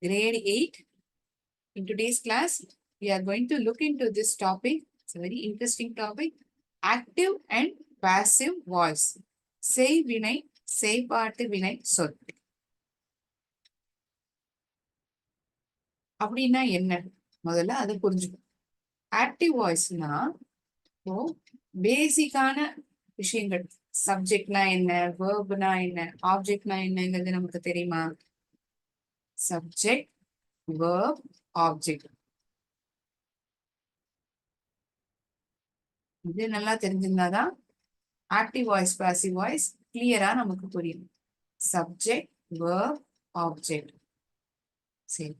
grade 8. In today's class, we are going to look into this topic. It's a very interesting topic. Active and passive voice. செய்வினை, செய்பாட்டு வினை சொல். அப்படின்னா என்ன? முதல்ல அதை புரிஞ்சுக்கணும். ஆக்டிவ் வாய்ஸ்னா பேசிக்கான விஷயங்கள். சப்ஜெக்ட்னா என்ன, வேர்ப்னா என்ன, ஆப்ஜெக்ட்னா என்னங்கிறது நமக்கு தெரியுமா? Subject, verb, object. இது நல்லா தெரிஞ்சிருந்தாதான் ஆக்டிவ் வாய்ஸ், பாசிவ் வாய்ஸ் கிளியரா நமக்கு புரியும். Subject, verb, object. சரி,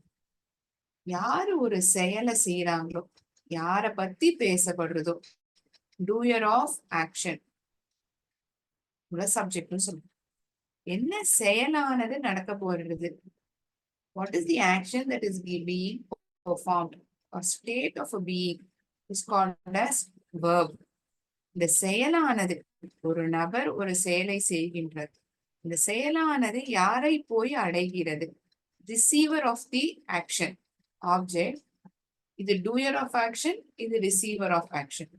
யாரு ஒரு செயலை செய்யறாங்களோ, யார பத்தி பேசப்படுறதோ, டூயர் ஆஃப் ஆக்ஷன் சப்ஜெக்ட்னு சொல்லுவோம். என்ன செயலானது நடக்க போறது? What is the action that is being performed? A state of a being is called as verb. இந்த செயலானது, ஒரு நபர் ஒரு செயலை செய்கின்றது. இந்த செயலானது யாரை போய் அடைகிறது? Receiver of the action, object. இது டூயர் ஆஃப் ஆக்ஷன், இது receiver of action.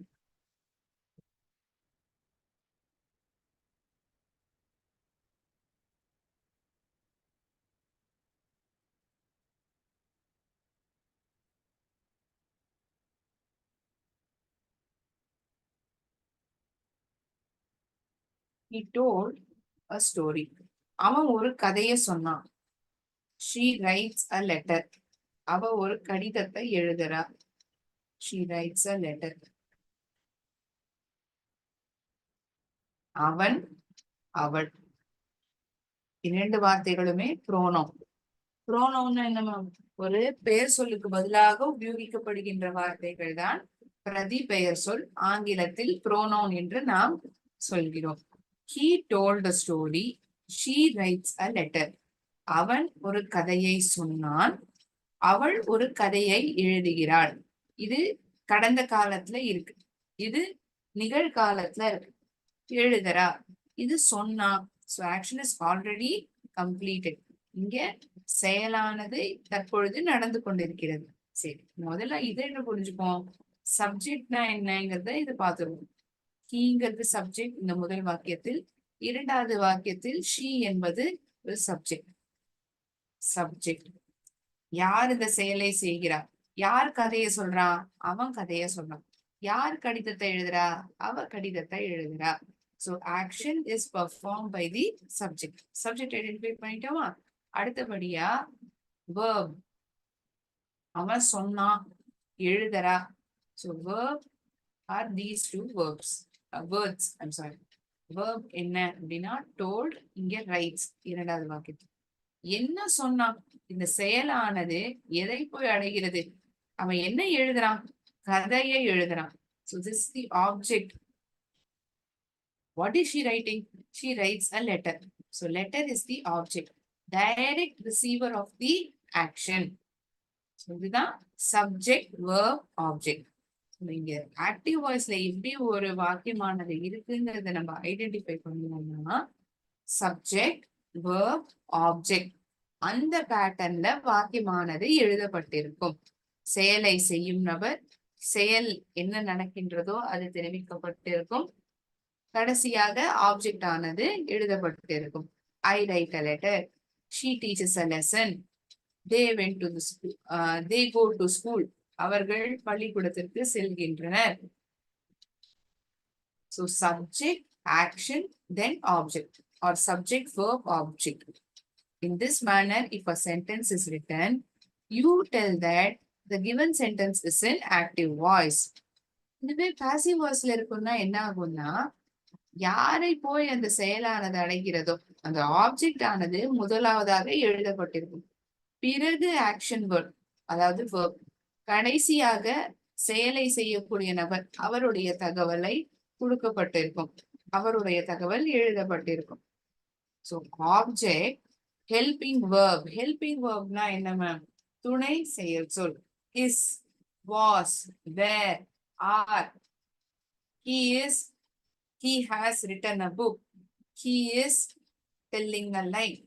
He told a story. அவன் ஒரு கதையை சொன்னான். She writes a letter. அவ ஒரு கடிதத்தை எழுதுறா. She writes a letter. அவன், அவள், இரண்டு வார்த்தைகளுமே ப்ரோனோம். ப்ரோனோம்னா என்ன? ஒரு பெயர் சொல்லுக்கு பதிலாக உபயோகிக்கப்படுகின்ற வார்த்தைகள் தான் பிரதி பெயர் சொல். ஆங்கிலத்தில் ப்ரோனோன் என்று நாம் சொல்கிறோம். He told a story. She writes a letter. அவன் ஒரு கதையை சொன்னான். அவள் ஒரு கதையை எழுதுகிறாள். இது கடந்த காலத்துல இருக்கு, இது நிகழ்காலத்துல இருக்கு. எழுதுறா, இது சொன்னா. So action is already completed. இங்க செயலானது தற்பொழுது நடந்து கொண்டிருக்கிறது. சரி, முதல்ல இதை என்ன புரிஞ்சுப்போம்? சப்ஜெக்ட்னா என்னங்கிறத இது பார்த்துருவோம். ஹீங்கிறது சப்ஜெக்ட் இந்த முதல் வாக்கியத்தில். இரண்டாவது வாக்கியத்தில் ஷீ என்பது ஒரு சப்ஜெக்ட். சப்ஜெக்ட் யார் இந்த செயலை செய்கிறார்? யார் கதையை சொல்றான்? அவன் கதையை சொல்றான். யார் கடிதத்தை எழுதுறா? அவ கடிதத்தை எழுதுறா. So action is performed by the subject. Subject identify பண்ணிட்டோமா? அடுத்தபடியா verb. அவன் சொன்னான், எழுதுறா. So verb are these two verbs. Words, I'm sorry. Verb என்ன அப்படின்னா told, இங்க writes இரண்டாவது வாக்கியத்தில். என்ன சொன்னான்? இந்த செயலானது எதை போய் அடைகிறது? அவன் என்ன எழுதுறான்? கதையை எழுதுறான். So this is the object. What is she writing? She writes a letter. So letter is the object, direct receiver of the action. So இதுதான் subject, verb, object. இங்க ஆக்டிவ் வாய்ஸ்ல எப்படி ஒரு வாக்கியமானது இருக்குங்கிறத நம்ம ஐடென்டிஃபை பண்ணோம்னா சப்ஜெக்ட், verb, ஆப்ஜெக்ட் அந்த பேட்டர்ன்ல வாக்கியமானது எழுதப்பட்டிருக்கும். செயலை செய்யும் நபர், செயல் என்ன நடக்கின்றதோ அது தெரிவிக்கப்பட்டிருக்கும். கடைசியாக ஆப்ஜெக்ட் ஆனது எழுதப்பட்டிருக்கும். I write a letter. She teaches a lesson. They went to the school. They go to school. அவர்கள் பள்ளிக்கூடத்திற்கு செல்கின்றனர். So subject, action, then object, or subject, verb, object. In this manner, if a sentence is written, you tell that the given sentence is in active voice. இதுவே passive voiceல இருக்குன்னா என்ன ஆகும்னா, யாரை போய் அந்த செயலானது அடைகிறதோ அந்த ஆப்ஜெக்ட் ஆனது முதலாவதாக எழுதப்பட்டிருக்கும். பிறகு ஆக்ஷன் வேர்ட், அதாவது verb. கடைசியாக செயலை செய்யக்கூடிய நபர், அவருடைய தகவலை கொடுக்கப்பட்டிருக்கும். அவருடைய தகவல் எழுதப்பட்டிருக்கும். So object, helping verb. Helping verbனா என்ன மேம்? துணை செயல் சொல். Is, was, were, are. He is, he has written a book. He is telling a lie.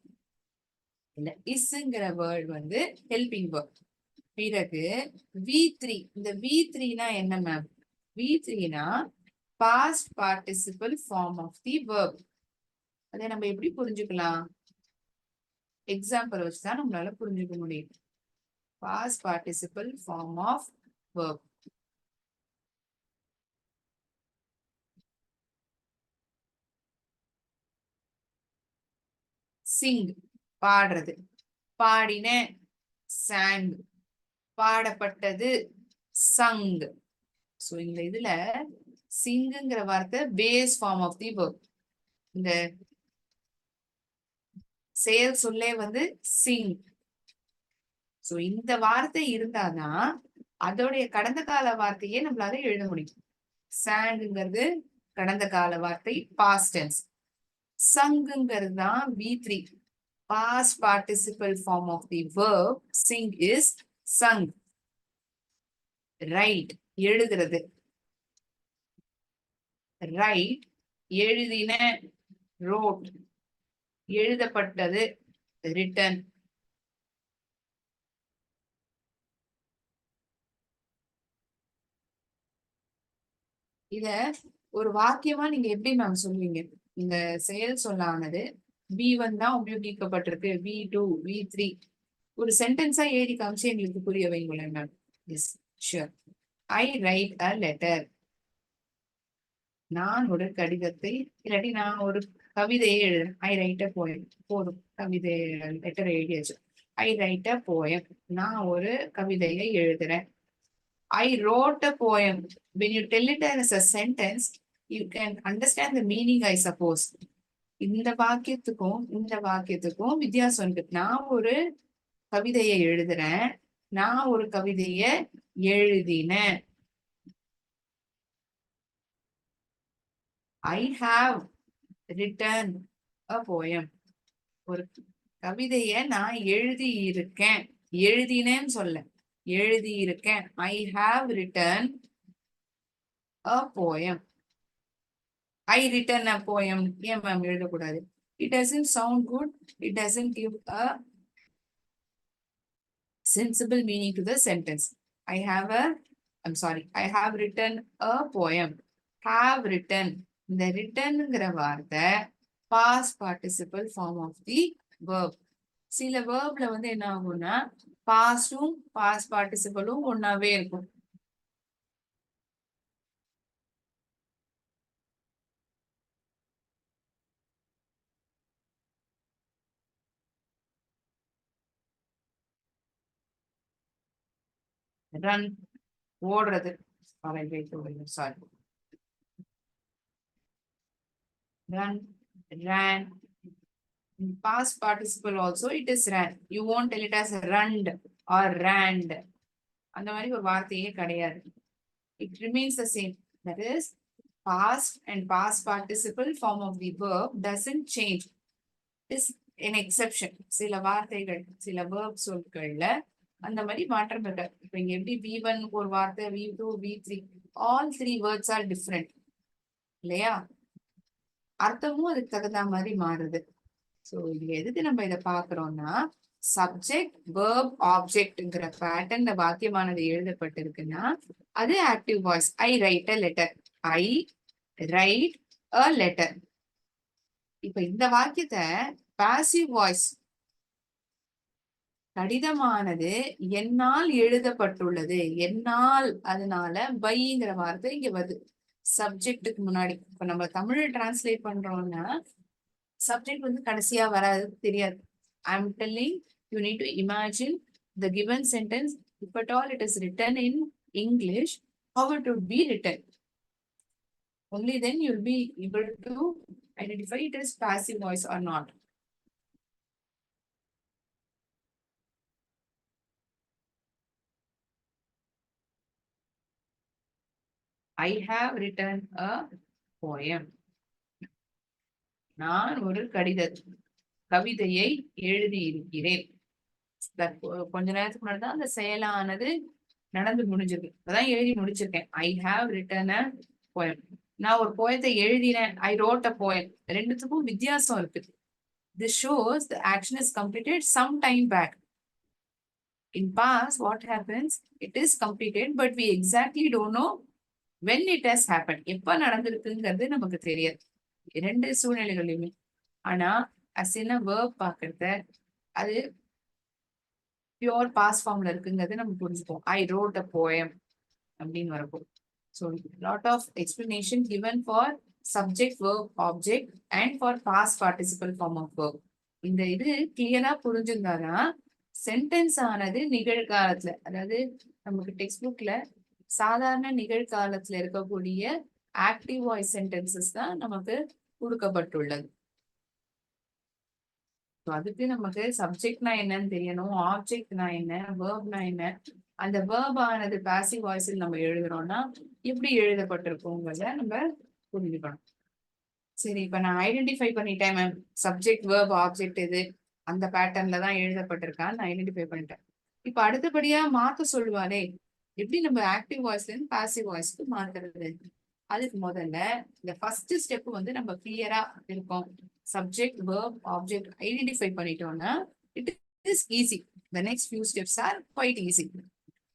இல்ல இஸ்ங்கிற வேர்ட் வந்து ஹெல்பிங் வேர்ட். பிறகு V3. இந்த V3னா என்ன மேம்? V3னா past participle form of the verb. அதை நம்ம எப்படி புரிஞ்சுக்கலாம்? எக்ஸாம்பிள் வச்சுதான் நம்மளால புரிஞ்சுக்க முடியும். Past participle form of verb. Sing பாடுறது, பாடின sang, பாடப்பட்டது sung. சோ இந்த இதுல சிங்குங்கிற வார்த்தை base form of the verb. இந்த செயல் சொல்லே வந்து சிங். சோ இந்த வார்த்தை இருந்தாதான் அதோடைய கடந்த கால வார்த்தையே நம்மளால எழுத முடியும். சாங்குங்கிறது கடந்த கால வார்த்தை பாஸ்ட் டென்ஸ். சங்குங்கிறது தான் V3 past participle form of the verb. Sing is sung. Write எழுதுறது, write எழுதின wrote, எழுதப்பட்டது written. இத ஒரு வாக்கியமா நீங்க எப்படி மேம் சொல்லுவீங்க? இந்த செயல் சொல்லானது V1 தான் உபயோகிக்கப்பட்டிருக்கு, V2 V3 ஒரு சென்டென்ஸா எழுதி காமிச்சு எங்களுக்கு புரிய வைங்களேன் மேம். Yes sure. ஐ ரைட் அ லெட்டர். நான் ஒரு கடிதத்தை, இல்லாட்டி நான் ஒரு கவிதையை எழுதுறேன். ஐ ரைட் அ போயம். போதும், கவிதை லெட்டர் எழுதியாச்சு. ஐ ரைட் அ போயம். நான் ஒரு கவிதையை எழுதுறேன். I wrote a poem. When you tell it as a sentence, you can understand the meaning, I suppose. இந்த வாக்கியத்துக்கும் இந்த வாக்கியத்துக்கும் வித்தியாசம் இருக்கு. நான் ஒரு கவிதையை எழுதுறேன், நான் ஒரு கவிதையை எழுதினேன். I have written a poem. ஒரு கவிதையை நான் எழுதி இருக்கேன், எழுதினேன்னு சொல்ல, எழுதி இருக்கேன். I have written a poem. I written a poem. ஏன் மேம் எழுதக்கூடாது? It doesn't sound good. It doesn't give a sensible meaning to the sentence. I'm sorry. I have written a poem. Have written. இந்த writtenங்கிற வார்த்தை past participle form of the verb. சில verbல வந்து என்ன ஆகும்னா பாஸ்டும் past participleம் ஒன்னாவே இருக்கும். ரன் ஓடுறது, sorry, run, ran. In past participle also it is ran. You won't tell it as runned or ranned. அந்த மாதிரி ஒரு வார்த்தையே கிடையாது. It remains the same. That is, past and past participle form of the verb doesn't change. It is an exception. சில வார்த்தைகள், சில verb சொற்கள்ல அந்த மாதிரி மாற்றம் இருக்கு. இப்ப இங்க எப்படி V1 ஒரு வார்த்தை, V2 V3 all three words are different இல்லையா? அர்த்தமும் அதுக்கு தகுந்த மாதிரி மாறுது. சோ இது எதுக்கு நம்ம இதை பாக்குறோம்னா, சப்ஜெக்ட் வெர்ப் ஆப்ஜெக்ட்ங்கிற பேட்டர்ன்ல வாக்கியமானது எழுதப்பட்டிருக்குன்னா அது ஆக்டிவ் வாய்ஸ். ஐ ரைட் அ லெட்டர். ஐ ரைட் அ லெட்டர். இப்ப இந்த வாக்கியத்தை பாசிவ் வாய்ஸ், கடிதமானது என்னால் எழுதப்பட்டுள்ளது, என்னால், அதனால பைங்கிற வார்த்தை இங்க வருது சப்ஜெக்டுக்கு முன்னாடி. இப்ப நம்ம தமிழ் டிரான்ஸ்லேட் பண்றோம்னா சப்ஜெக்ட் வந்து கடைசியா வராது, தெரியாது. I am telling you need to imagine the given sentence. If at all it is written in English, how it would be written. Only then you'll be able to identify it as passive voice or not. I have written a poem. நான் ஒரு கவிதையை எழுதி இருக்கிறேன். கொஞ்ச நேரத்துக்கு முன்னாடி தான் அந்த செயலானது நடந்து முடிஞ்சிருக்கு. அதான் எழுதி முடிச்சிருக்கேன். I have written a poem. நான் ஒரு போயத்தை எழுதினேன். ஐ ரோட் அ போயம். ரெண்டுத்துக்கும் வித்தியாசம் இருக்கு. This shows the action is completed some time back. In past, what happens? It is completed, but we exactly don't know when it has happened. எப்ப நடந்திருக்குங்கிறது நமக்கு தெரியாது இரண்டு சூழ்நிலைகளிலுமே. ஆனா அசின வேர்ப் பாக்குறத அது பியோர் பாஸ் ஃபார்ம்ல இருக்குங்கிறது நம்ம புரிஞ்சுப்போம். ஐ ரோட் அ போயம் அப்படின்னு வரப்போ. So lot of explanation given for subject verb object and for past participle form of verb. இந்த இது கிளியரா புரிஞ்சிருந்தாதான் சென்டென்ஸ் ஆனது நிகழ்காலத்துல, அதாவது நமக்கு டெக்ஸ்ட் புக்ல சாதாரண நிகழ்காலத்துல இருக்கக்கூடிய ஆக்டிவ் வாய்ஸ் சென்டென்சஸ் தான் நமக்கு கொடுக்கப்பட்டுள்ளது. அதுக்கு நமக்கு சப்ஜெக்ட்னா என்னன்னு தெரியணும், ஆப்ஜெக்ட்னா என்ன, வேர்ப்னா என்ன. அந்த வேர்ப் ஆனது பாசிவ் வாய்ஸில் நம்ம எழுதுறோம்னா எப்படி எழுதப்பட்டிருக்கோங்கிறத நம்ம புரிஞ்சுக்கணும். சரி, இப்ப நான் ஐடென்டிஃபை பண்ணிட்டேன் மேம், சப்ஜெக்ட் வேர்ப் ஆப்ஜெக்ட் இது அந்த பேட்டர்ன்ல தான் எழுதப்பட்டிருக்கான்னு நான் ஐடென்டிஃபை பண்ணிட்டேன். இப்ப அடுத்தபடியா மாத்த சொல்லுவாரே, எப்படி நம்ம ஆக்டிவ் வாய்ஸ்ல இருந்து பாசிவ் வாய்ஸ்க்கு மாத்துறது? அதுக்கு முதல்ல இந்த ஃபர்ஸ்ட் ஸ்டெப் வந்து நம்ம கிளியரா இருக்கும். சப்ஜெக்ட் வேர்ப் ஆப்ஜெக்ட் ஐடென்டிஃபை பண்ணிட்டோம்னா it is easy. The next few steps are quite easy.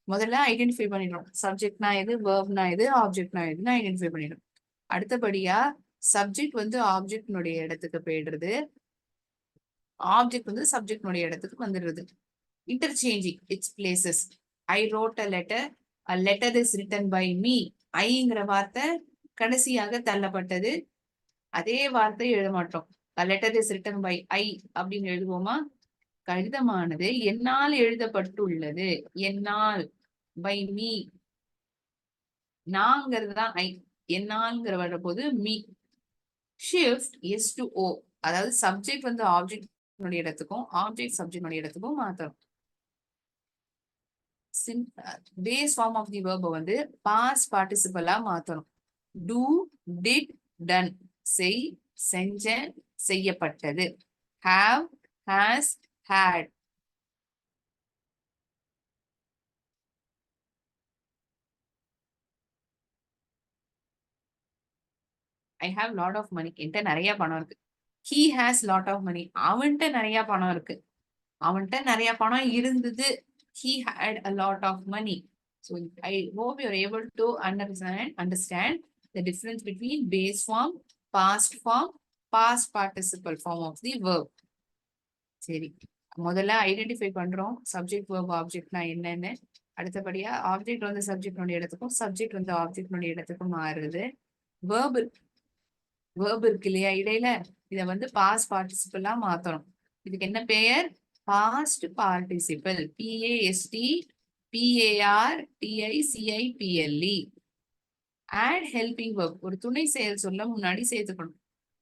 முதல்ல ஐடென்டிஃபை பண்ணிடுறோம், சப்ஜெக்ட்னா எது, வேர்ப்னா எது, ஆப்ஜெக்ட்னா எதுன்னு ஐடென்டிஃபை பண்ணிடும். அடுத்தபடியா சப்ஜெக்ட் வந்து ஆப்ஜெக்ட்னுடைய இடத்துக்கு போயிடுறது, ஆப்ஜெக்ட் வந்து சப்ஜெக்ட்னுடைய இடத்துக்கு வந்துடுறது. Interchanging its places. I wrote a letter, a letter is written by me. ஐங்கிற வார்த்தை கடைசியாக தள்ளப்பட்டது. அதே வார்த்தை எழுத மாட்டோம். A letter is written by I அப்படின்னு எழுதுவோமா? கடிதமானது என்னால் எழுதப்பட்டுள்ளது. என்னால், பை மீ. நாங்கிறது தான் ஐ, என்னால்ங்கிற வர போது me. Shift S to O, அதாவது சப்ஜெக்ட் வந்து ஆப்ஜெக்ட் இடத்துக்கும் ஆப்ஜெக்ட் சப்ஜெக்ட் இடத்துக்கும் மாத்தணும். பேஸ் ஃபார்ம் ஆஃப் தி வெர்பை வந்து பாஸ்ட் பார்ட்டிசிபலா மாத்தணும். Do, did, done. செய், செஞ்சேன், செய்யப்பட்டது. Have, has, had. I have lot of money, என்கிட்ட நிறைய பணம் இருக்கு. He has lot of money, அவன்கிட்ட நிறைய பணம் இருக்கு. அவன்கிட்ட நிறைய பணம் இருந்தது. He had a lot of money. So I hope you're able to understand the difference between base form, past participle form of the verb. சரி, முதல்ல ஐடென்டிஃபை பண்றோம் சப்ஜெக்ட் வேர்ப் ஆப்ஜெக்ட்னா என்னன்னு. அடுத்தபடியா ஆப்ஜெக்ட் வந்து சப்ஜெக்ட்னுடைய இடத்துக்கும் சப்ஜெக்ட் வந்து ஆப்ஜெக்ட்னுடைய இடத்துக்கும் மாறுது. வேர்ப் இருக்கு இல்லையா இடையில, இதை வந்து பாஸ்ட் பார்ட்டிசிபிளா மாத்தணும். இதுக்கு என்ன பெயர்? Past participle. PAST PARTICIPLE. Add helping verb, ஒரு துணை செயல் சொல்ல முன்னாடி சேர்த்துக்கணும்.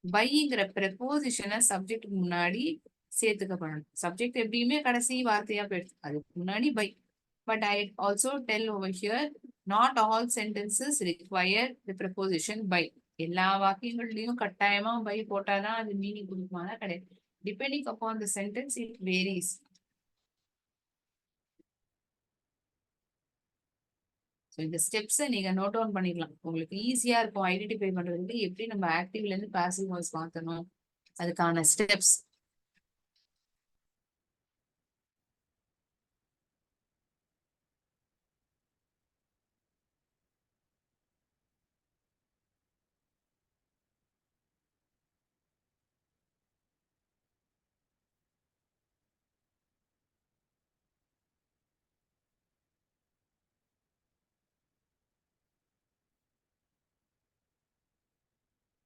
பைங்கிற ப்ரெபோசிஷனை சப்ஜெக்ட் முன்னாடி சேர்த்துக்கப்படணும். சப்ஜெக்ட் எப்படியுமே கடைசி வார்த்தையா போயிடுச்சு, அதுக்கு முன்னாடி by. But I also tell over here, not all sentences require the preposition by. எல்லா வாக்கியங்கள்லயும் கட்டாயமா பை போட்டாதான் அது மீனிங் கொடுக்குமானா கிடையாது. Depending upon the sentence, it varies. So இந்த ஸ்டெப்ஸை நீங்க நோட் டவுன் பண்ணிடலாம், உங்களுக்கு ஈஸியா இருக்கும் ஐடென்டிஃபை பண்றதுக்கு எப்படி நம்ம ஆக்டிவ்ல இருந்து பாசிவ் வாய்ஸ் மாத்தணும் அதுக்கான steps.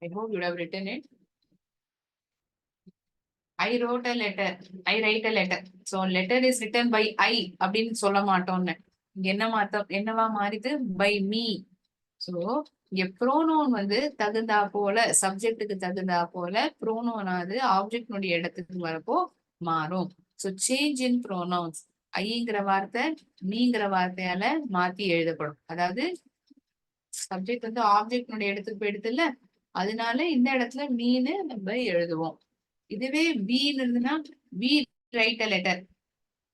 I hope you have written it. I wrote a letter. I write a letter. So letter is written by I அப்படின்னு சொல்ல மாட்டோம்னு. இங்க என்னவா மாறிது? By me. So இங்க ப்ரோனோன் வந்து தகுந்தா போல, சப்ஜெக்டுக்கு தகுந்தா போல ப்ரோனோன் ஆனது ஆப்ஜெக்ட்னுடைய இடத்துக்கு வரப்போ மாறும். So change in pronounce. ஐங்கிற வார்த்தை மீங்கிற வார்த்தையால மாத்தி எழுதப்படும். அதாவது சப்ஜெக்ட் வந்து ஆப்ஜெக்ட்னுடைய இடத்துக்கு போயிடுது இல்ல, அதனால இந்த இடத்துல மீன்னு நம்ம எழுதுவோம். இதுவே பீன்னு இருந்ததுன்னா we write a letter.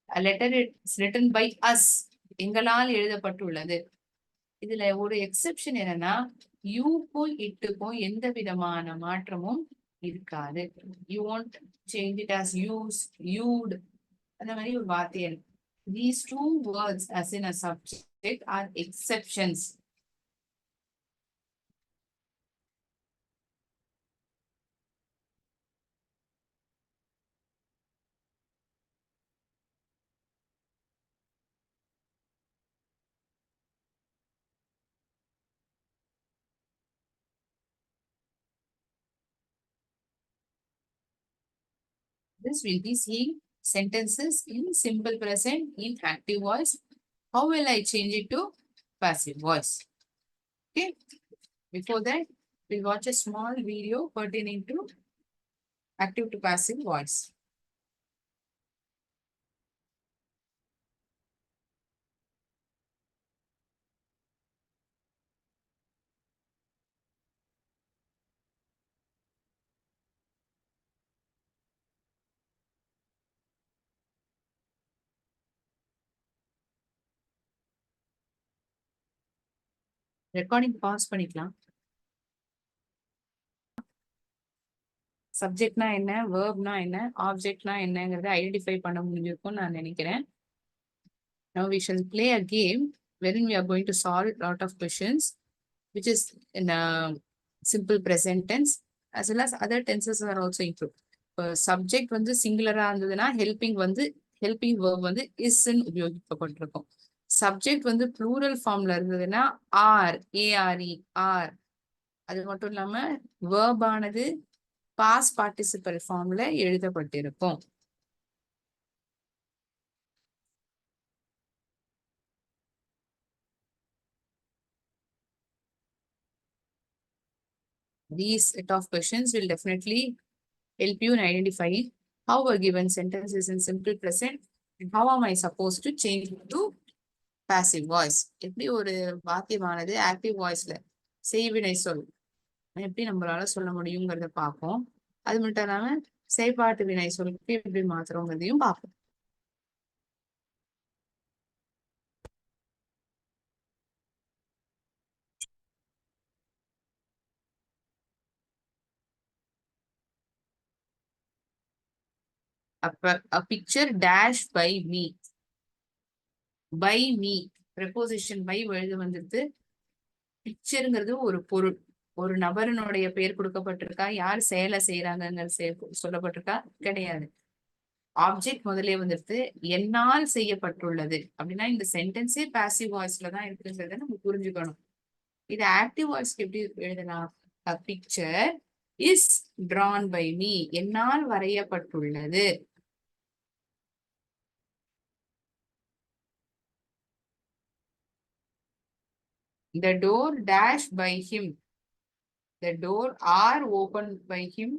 A letter is written by us. எங்களால் எழுதப்பட்டுள்ளது. இதுல ஒரு எக்ஸெப்ஷன் என்னன்னா, யூக்கும் இட்டுக்கும் எந்த விதமான மாற்றமும் இருக்காது. You won't change it as use, you'd, அந்த மாதிரி ஒரு வார்த்தை. These two words as in a subject are exceptions. This will be seeing sentences in simple present in active voice. How will I change it to passive voice? Okay. Before that, we'll watch a small video pertaining to active to passive voice. Recording pause பண்ணிக்கலாம். சப்ஜெக்ட்னா என்ன, வேர்ப்னா என்ன, ஆப்ஜெக்ட்னா என்னங்கறத identify பண்ண முடிஞ்சிருக்கும்னு நான் நினைக்கிறேன். Now we shall play a game wherein we are going to solve a lot of questions which is in a simple present tense as well as other tenses are also included. இப்போ subject வந்து சிங்குலரா இருந்ததுன்னா helping verb வந்து இஸ்ன்னு உபயோகிக்கப்பட்டிருக்கும். Subject வந்து plural ஃபார்ம்ல இருந்ததுன்னா R, ARE, R. அது மட்டும் இல்லாம வேர்ப் ஆனது பாஸ்ட் பார்ட்டிசிபல் ஃபார்ம்ல எழுதப்பட்டிருக்கும். These set of questions will definitely help you in identifying how a given sentence is in simple present and how am I supposed to change it to passive voice. எப்படி ஒரு வாக்கியமானது active வாய்ஸ்ல செய்வினை சொல் எப்படி நம்மளால சொல்ல முடியுங்கிறத பார்ப்போம். அது மட்டும் இல்லாம செயற்பாட்டு வினை சொல்லுக்கு எப்படி மாத்துறோங்கிறதையும் பார்ப்போம். அப்ப a picture dash by me. by me preposition by எழுத வந்துருது. பிக்சருங்கிறது ஒரு பொருள், ஒரு நபரினுடைய பெயர் கொடுக்கப்பட்டிருக்கா, யார் செயலை செய்யறாங்க சொல்லப்பட்டிருக்கா கிடையாது. ஆப்ஜெக்ட் முதலே வந்துருது, என்னால் செய்யப்பட்டுள்ளது அப்படின்னா இந்த சென்டென்ஸே பாசிவ் வாய்ஸ்ல தான் இருக்குங்கிறத நம்ம புரிஞ்சுக்கணும். இது ஆக்டிவ் வாய்ஸ்க்கு எப்படி எழுதலாம்? A picture is drawn by me. என்னால் வரையப்பட்டுள்ளது. The door dash by him. The door are opened by him.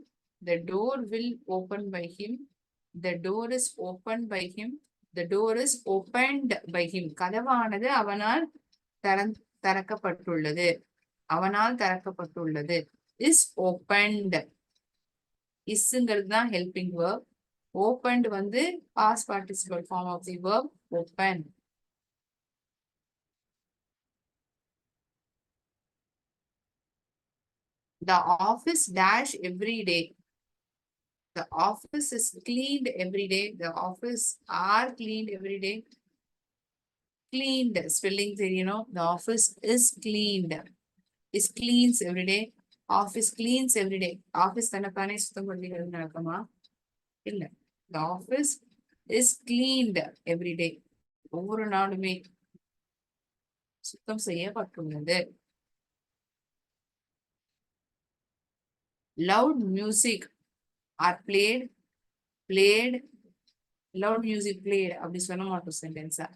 The door will open by him. The door is opened by him. The door is opened by him. கதவானது அவனால் திறக்கப்பட்டுள்ளது. அவனால் திறக்கப்பட்டுள்ளது. Is opened. isங்கிறது தான் helping verb. Opened வந்து past participle form of the verb open. The office dash every day. The office is cleaned every day. The office are cleaned every day. Cleaned spelling தெரியணும். The office is cleaned. Is cleans every day. Office cleans every day. Office தனக்கானே சுத்தம் பண்ணிக்கிறது நடக்குமா? இல்ல. The office is cleaned every day. ஒவ்வொரு நாளுமே சுத்தம் செய்யப்பட்டுள்ளது. Loud music are played. Loud music played அப்படி சொல்ல மாட்டோம் சென்டென்ஸா.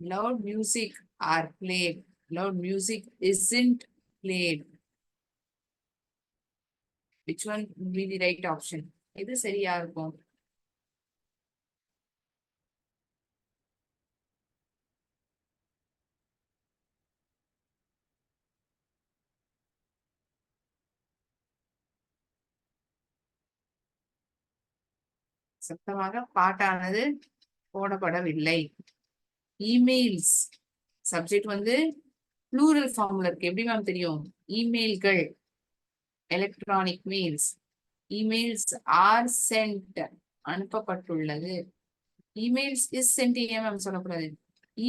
Loud music are played. Loud music isn't played. Which one will be the right option? இது சரியா இருக்கும். சத்தமாக பாட்டானது போடப்படவில்லை. இமெயில்ஸ் சப்ஜெக்ட் வந்து ப்ளூரல் ஃபார்ம்ல இருக்கு. எப்படி மேம் தெரியும்? இமெயில்கள், electronic mails. Emails are sent அனுப்பப்பட்டுள்ளது. இமெயில்ஸ் இஸ் சென்ட் ஏன் மேம் சொல்லக்கூடாது?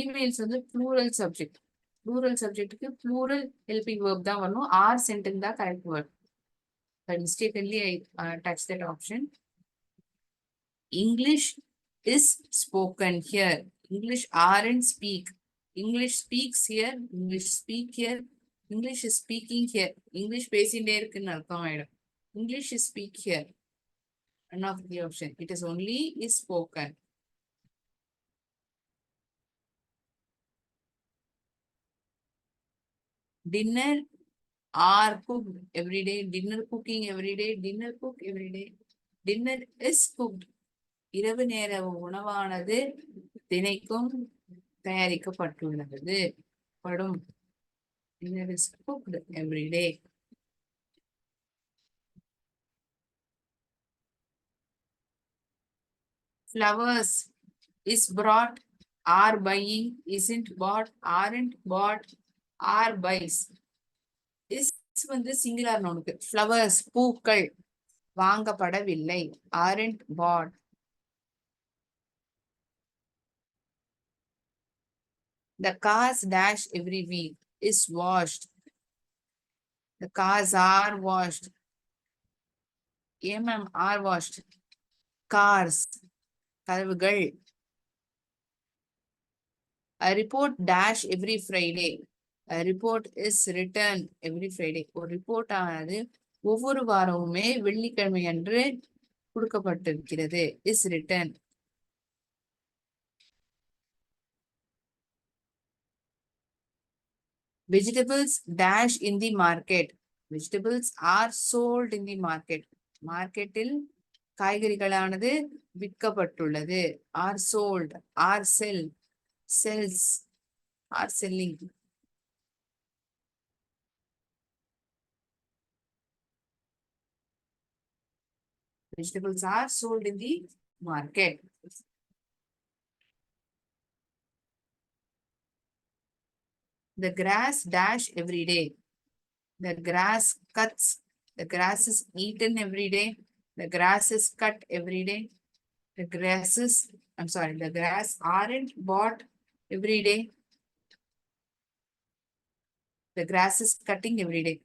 இமெயில்ஸ் வந்து ப்ளூரல் சப்ஜெக்ட். ப்ளூரல் சப்ஜெக்ட்டுக்கு ப்ளூரல் ஹெல்பிங் வேர்ப் தான் வரணும். ஆர் சென்ட் தான் correct word. But mistakenly I touched that option. English is spoken here. English aren't speak. English speaks here. English speak here. English is speaking here. English பேசிட்டே இருக்குன்னு அர்த்தம் ஆயிடும். English is speak here. None of the option. It is only is spoken. Dinner are cooked every day. Dinner cooking every day. Dinner cook every day. Dinner is cooked. இரவு நேர உணவானது தினைக்கும் தயாரிக்கப்பட்டுள்ளது. படும். Dinner is cooked every day. Flowers is brought, are buying, isn't bought, aren't bought, are buys. Is வந்து singular நவுனுக்கு. Flowers பூக்கள் வாங்கப்படவில்லை. Aren't bought. The cars dash every week. Is washed. The cars are washed. Yeah, ma'am, are washed. Cars கதவுகள். A report dash every Friday. A report is written every Friday. ஒரு report ஆனது ஒவ்வொரு வாரமுமே வெள்ளிக்கிழமை அன்று கொடுக்கப்பட்டிருக்கிறது. Is written. Vegetables dash in the market. Vegetables are sold in the market. மார்க்கெட்டில் காய்கறிகளானது விற்கப்பட்டுள்ளது. Are sold. Are sell. Sells. Are selling. Vegetables are sold in the market. The grass dash every day. The grass cuts. The grass is eaten every day. The grass is cut every day. The grasses, I'm sorry, the grass aren't bought every day. The grass is cutting every day.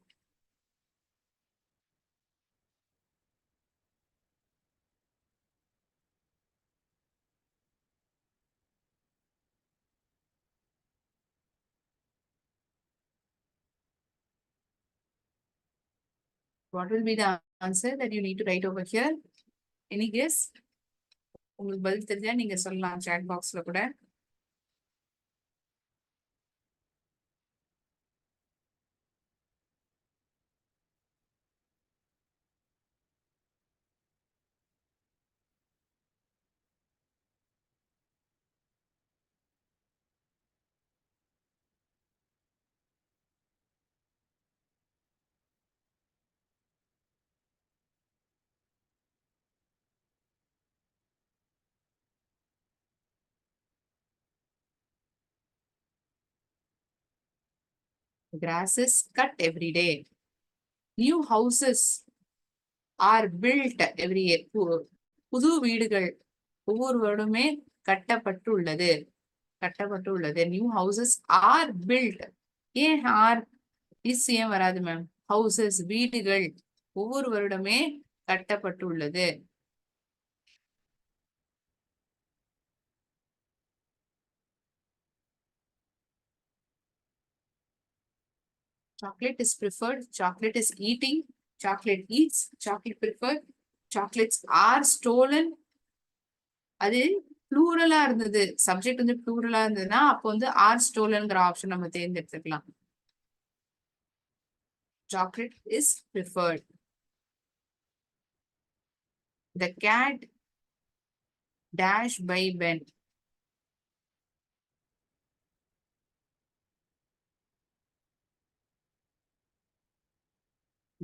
What will be the answer that you need to write over here? Any guess? உங்களுக்கு பதில் தெரிஞ்சா நீங்க சொல்லலாம் chat boxல கூட. Grass is cut every day. New houses are built every year. புது வீடுகள் ஒவ்வொரு வருடமே கட்டப்பட்டுள்ளது. கட்டப்பட்டுள்ளது. New houses are built. ஏன் ஆர் இஸ் ஏன் வராது மேம்? ஹவுசஸ் வீடுகள் ஒவ்வொரு வருடமே கட்டப்பட்டுள்ளது. Chocolate is preferred. Chocolate is eating. Chocolate eats. Chocolate preferred. Chocolates are stolen. அது ப்ளூரலா இருந்தது. சப்ஜெக்ட் வந்து ப்ளூரலா இருந்ததுன்னா அப்போ வந்து ஆர் ஸ்டோலன்ங்கிற ஆப்ஷன் நம்ம தேர்ந்தெடுத்துக்கலாம். Chocolate is preferred. The cat dash by Ben.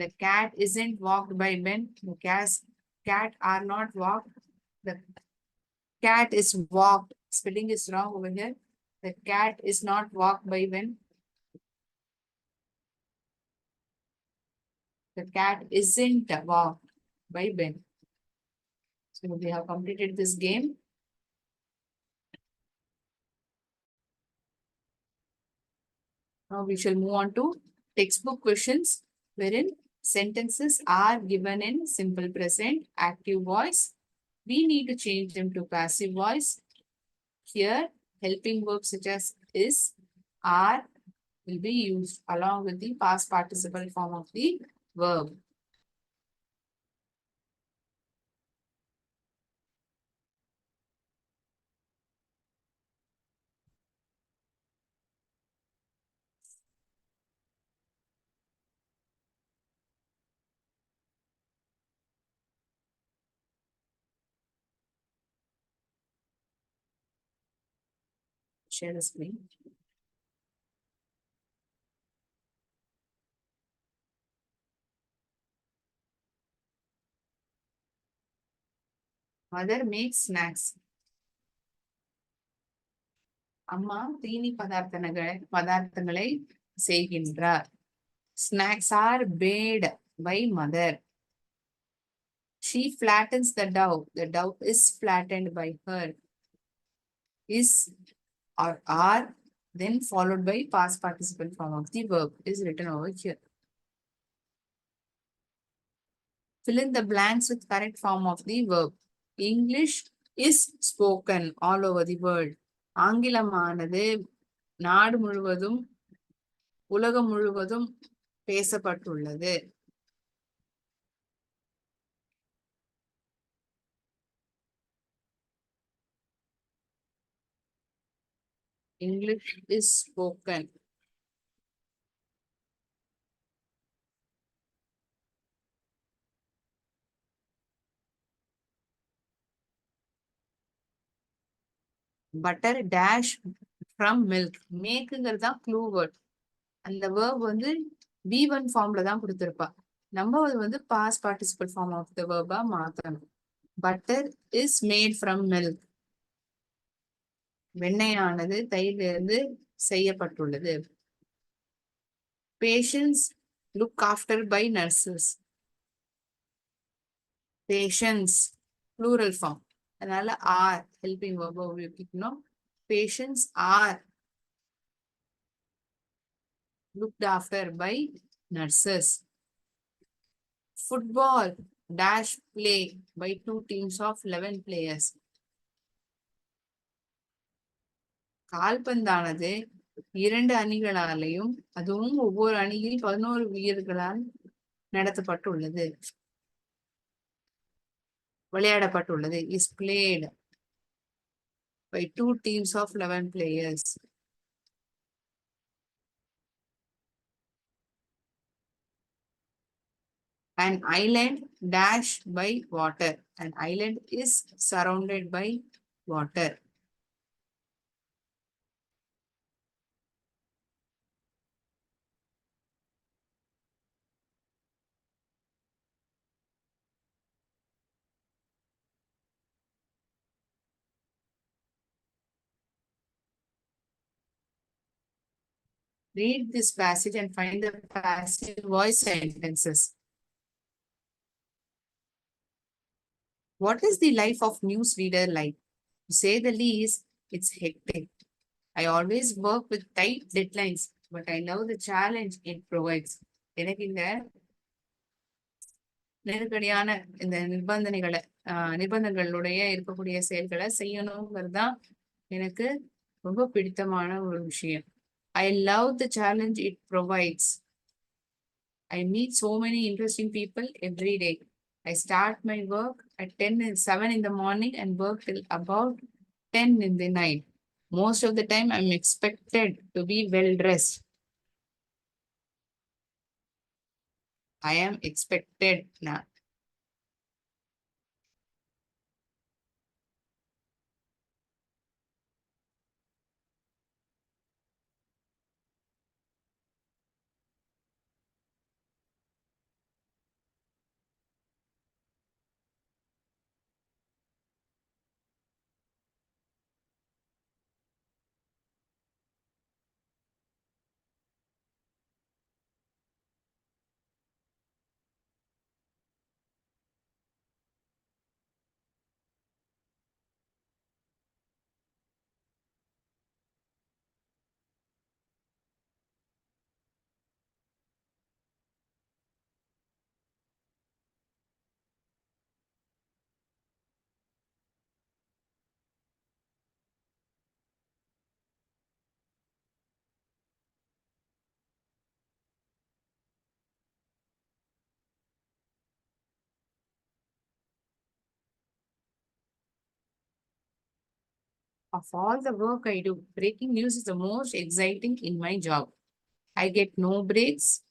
The cat isn't walked by Ben. The cat are not walked. The cat is walked. Spelling is wrong over here. The cat is not walked by Ben. The cat isn't walked. by Ben. So we have completed this game. Now we shall move on to textbook questions wherein sentences are given in simple present, active voice. We need to change them to passive voice. Here, helping verbs such as is, are will be used along with the past participle form of the verb. Share the screen. Mother makes snacks. அம்மா தீனி பதார்த்தங்களை செய்கின்றார். Snacks are made by mother. She flattens the dove. The dove is flattened by her. Is or are then followed by past participle form of the verb is written over here. Fill in the blanks with correct form of the verb. English is spoken all over the world. ஆங்கிலமானது நாடு முழுவதும் உலகம் முழுவதும் பேசப்பட்டுள்ளது. English is spoken. Butter dash from milk. மேக்குங்கிறது தான் clue word. அந்த verb வந்து V1 ஃபார்ம்ல தான் கொடுத்திருப்பா. நம்ம அது வந்து past participle form of the வேர்பா மாத்தணும். Butter is made from milk. வெண்ணெயானது தயிரிலிருந்து செய்யப்பட்டுள்ளது. Patients look after by nurses. Patients plural form. அதனால are helping verb உபயோகிக்கணும். Patients are looked after by nurses. Football dash play by 2 teams of 11 players. கால்பந்தானது 2 அணிகளாலையும் அதுவும் ஒவ்வொரு அணியில் 11 வீரர்களால் நடத்தப்பட்டுள்ளது, விளையாடப்பட்டுள்ளது. Is played by 2 teams of 11 players. An island dash by water. An island is surrounded by water. Read this passage and find the passive voice sentences. What is the life of newsreader like? To say the least, it's hectic. I always work with tight deadlines, but I love the challenge it provides. எனக்கு இந்த நெருக்கடியான இந்த நிர்பந்தங்களுடைய இருக்கக்கூடிய செயல்களை செய்யணுங்கிறது தான் எனக்கு ரொம்ப பிடித்தமான ஒரு விஷயம். I love the challenge it provides. I meet so many interesting people every day. I start my work at 7 in the morning and work till about 10 in the night. Most of the time, I'm expected to be well dressed. I am expected now. Of all the work I do, breaking news is the most exciting in my job. I get no breaks.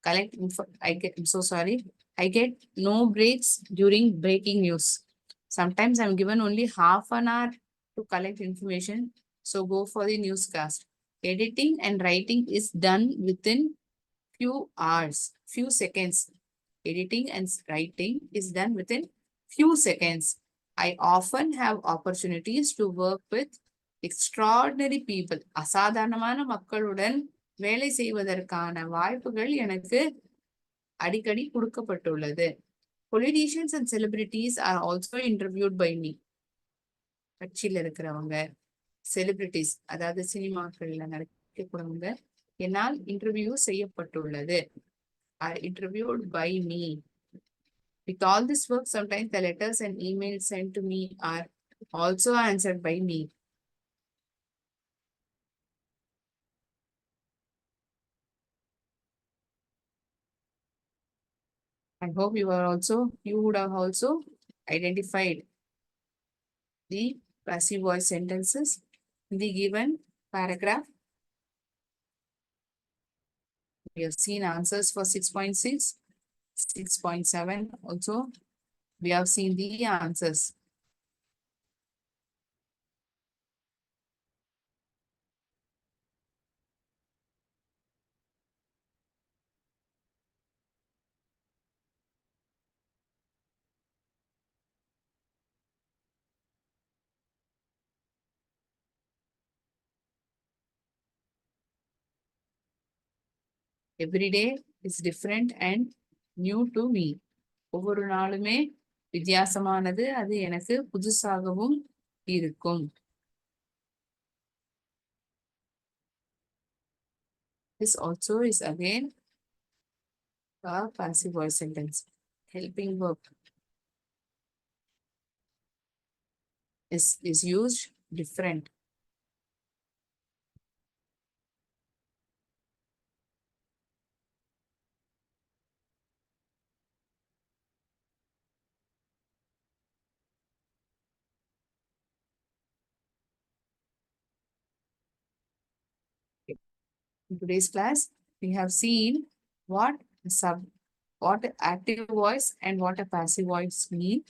I'm so sorry. I get no breaks during breaking news. Sometimes I'm given only half an hour to collect information. So go for the newscast. Editing and writing is done within few hours, few seconds. Editing and writing is done within few seconds. I often have opportunities to work with extraordinary people. அசாதாரணமான மக்களுடன் வேலை செய்வதற்கான வாய்ப்புகள் எனக்கு அடிக்கடி கொடுக்கப்பட்டுள்ளது. Politicians and celebrities are also interviewed by me. கட்சியில இருக்கிறவங்க, செலிபிரிட்டிஸ், அதாவது சினிமாக்கள்ல நடிக்கக்கூடியவங்க என்னால் இன்டர்வியூ செய்யப்பட்டுள்ளது. Are interviewed by me. With all this work, sometimes the letters and emails sent to me are also answered by me. I hope you would have also identified the passive voice sentences in the given paragraph. We have seen answers for 6.6, 6.7 also. We have seen the answers. Every day is different and new to me. ஒவ்வொரு நாளுமே வித்தியாசமானது, அது எனக்கு புதுசாகவும் இருக்கும். This also is again a passive voice sentence. Helping verb is used different. In today's class, we have seen what active voice and what a passive voice mean.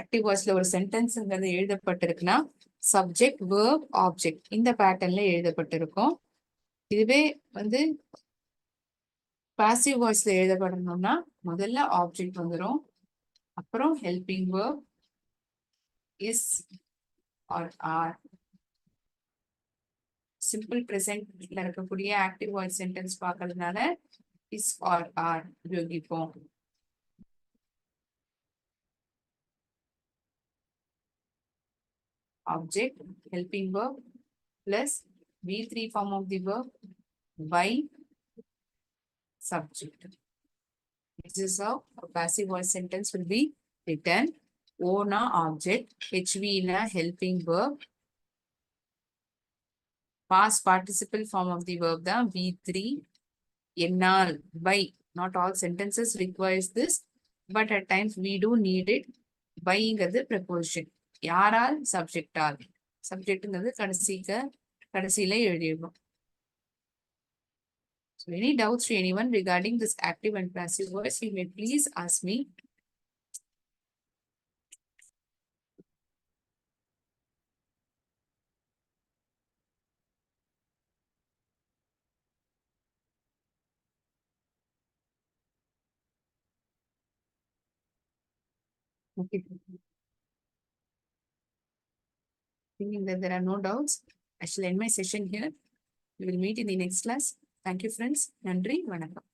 Active voiceல ஒரு சென்டென்ஸ்ங்கிறது எழுதப்பட்டிருக்குன்னா subject, verb, object இந்த பேட்டர்ன்ல எழுதப்பட்டிருக்கும். இதுவே வந்து passive வாய்ஸ்ல எழுதப்படணும்னா முதல்ல object வந்துடும், அப்புறம் helping verb, is are are. Simple ப்ரெசென்ட்ல இருக்கக்கூடிய ஆக்டிவ் வாய்ஸ் சென்டென்ஸ் பார்க்கறதுனால இஸ் ஆர் ஆர் உபயோகிப்போம். Object, helping verb plus V3 form of the verb by subject. This is how a passive voice sentence will be written. O na object, HV na helping verb. Past participle form of the verb da V3. Ennal, by. Not all sentences requires this, but at times we do need it. By the preposition. யாரால், சப்ஜெக்டால். சப்ஜெக்ட்ங்கிறது கடைசியில எழுதிடும். So any doubts to anyone regarding this active and passive voice, you may please ask me. Okay. Thinking that there are no doubts, I shall end my session here. We will meet in the next class. Thank you, friends. நன்றி, வணக்கம்.